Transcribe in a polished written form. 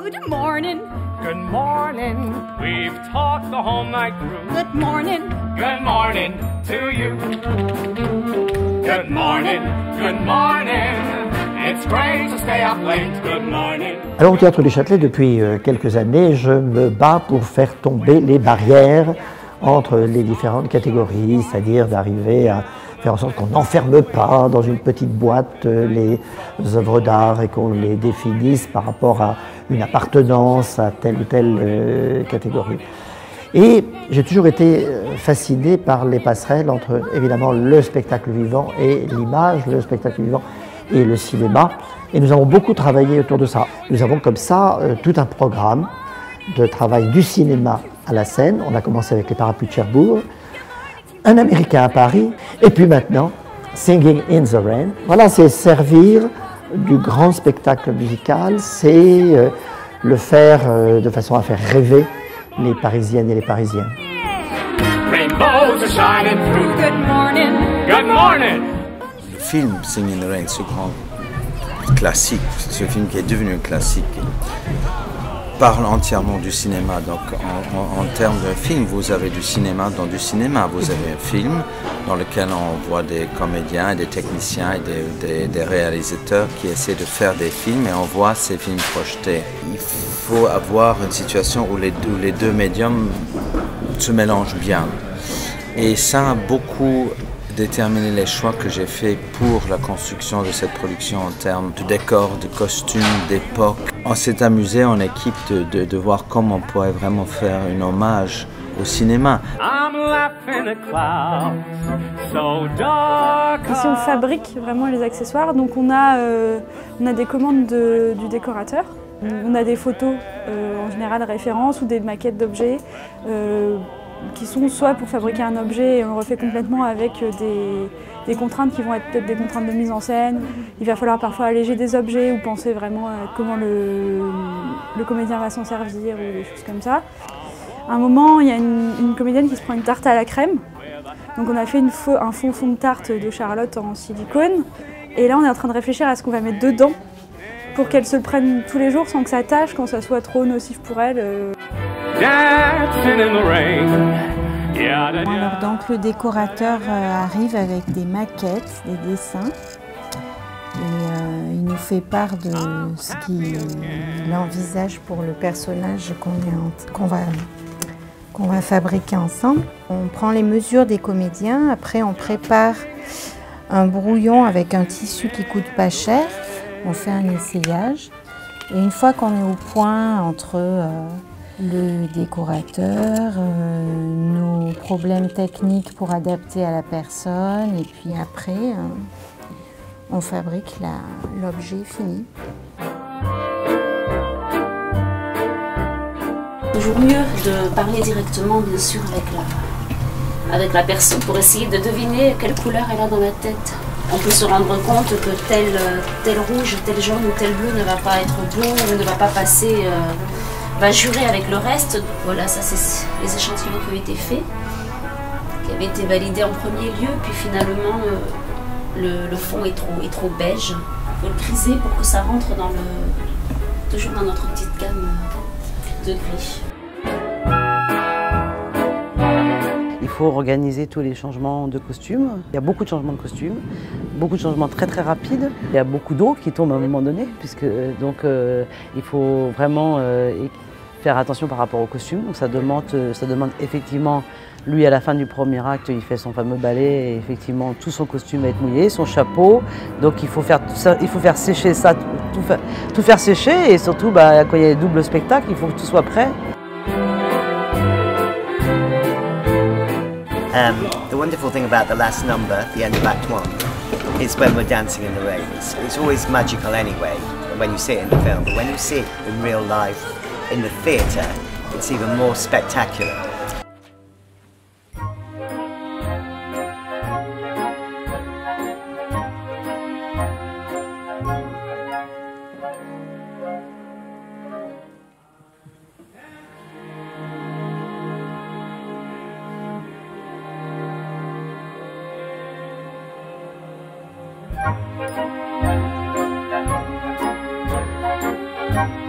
Good morning. Good morning. We've talked the whole night through. Good morning. Good morning to you. Good morning. Good morning. It's great to stay up late. Good morning. Alors au Théâtre du Châtelet, depuis quelques années, je me bats pour faire tomber les barrières entre les différentes catégories, c'est-à-dire d'arriver à faire en sorte qu'on n'enferme pas dans une petite boîte les œuvres d'art et qu'on les définisse par rapport à une appartenance à telle ou telle catégorie. Et j'ai toujours été fasciné par les passerelles entre évidemment le spectacle vivant et l'image, le spectacle vivant et le cinéma. Et nous avons beaucoup travaillé autour de ça. Nous avons comme ça tout un programme de travail du cinéma à la scène. On a commencé avec les Parapluies de Cherbourg, Un Américain à Paris, et puis maintenant, Singing in the Rain. Voilà, c'est servir du grand spectacle musical, c'est le faire de façon à faire rêver les Parisiennes et les Parisiens. Rainbows are shining through. Good morning. Good morning. Le film Singing in the Rain, ce grand classique, ce film qui est devenu un classique, parle entièrement du cinéma. Donc en termes de film, vous avez du cinéma dans du cinéma. Vous avez un film dans lequel on voit des comédiens, des techniciens et des réalisateurs qui essaient de faire des films et on voit ces films projetés. Il faut avoir une situation où les deux médiums se mélangent bien. Et ça a beaucoup déterminé les choix que j'ai faits pour la construction de cette production en termes de décors, de costumes, d'époque. On s'est amusé en équipe de voir comment on pourrait vraiment faire un hommage au cinéma. Ici on fabrique vraiment les accessoires, donc on a des commandes du décorateur. On a des photos en général références ou des maquettes d'objets qui sont soit pour fabriquer un objet et on le refait complètement avec des contraintes qui vont être peut-être des contraintes de mise en scène. Il va falloir parfois alléger des objets ou penser vraiment à comment le comédien va s'en servir ou des choses comme ça. À un moment, il y a une comédienne qui se prend une tarte à la crème. Donc on a fait un fond de tarte de Charlotte en silicone. Et là, on est en train de réfléchir à ce qu'on va mettre dedans pour qu'elle se le prenne tous les jours sans que ça tâche, quand ça soit trop nocif pour elle. Alors donc le décorateur arrive avec des maquettes, des dessins et il nous fait part de ce qu'il envisage pour le personnage qu'on va fabriquer ensemble. On prend les mesures des comédiens, après on prépare un brouillon avec un tissu qui coûte pas cher, on fait un essayage et une fois qu'on est au point entre le décorateur, nos problèmes techniques pour adapter à la personne et puis après on fabrique l'objet fini. Toujours mieux de parler directement bien sûr avec la personne pour essayer de deviner quelle couleur elle a dans la tête. On peut se rendre compte que tel rouge, tel jaune ou tel bleu ne va pas être beau ou ne va pas passer, va jurer avec le reste. Voilà, ça c'est les échantillons qui ont été faits, qui avaient été validés en premier lieu, puis finalement le fond est trop beige. Il faut le griser pour que ça rentre toujours dans notre petite gamme de gris. Il faut organiser tous les changements de costumes. Il y a beaucoup de changements de costumes, beaucoup de changements très très rapides. Il y a beaucoup d'eau qui tombe à un moment donné, donc il faut vraiment faire attention par rapport au costume. Donc ça demande effectivement, lui à la fin du premier acte, il fait son fameux ballet et effectivement tout son costume va être mouillé, son chapeau. Donc il faut faire tout ça, il faut faire sécher ça, tout faire sécher et surtout quand il y a double spectacle, il faut que tout soit prêt. The wonderful thing about the last number, the end of Act 1, is when we're dancing in the rain. It's always magical anyway, when you see it in the film, but when you see it in real life, in the theatre, it's even more spectacular. Thank you.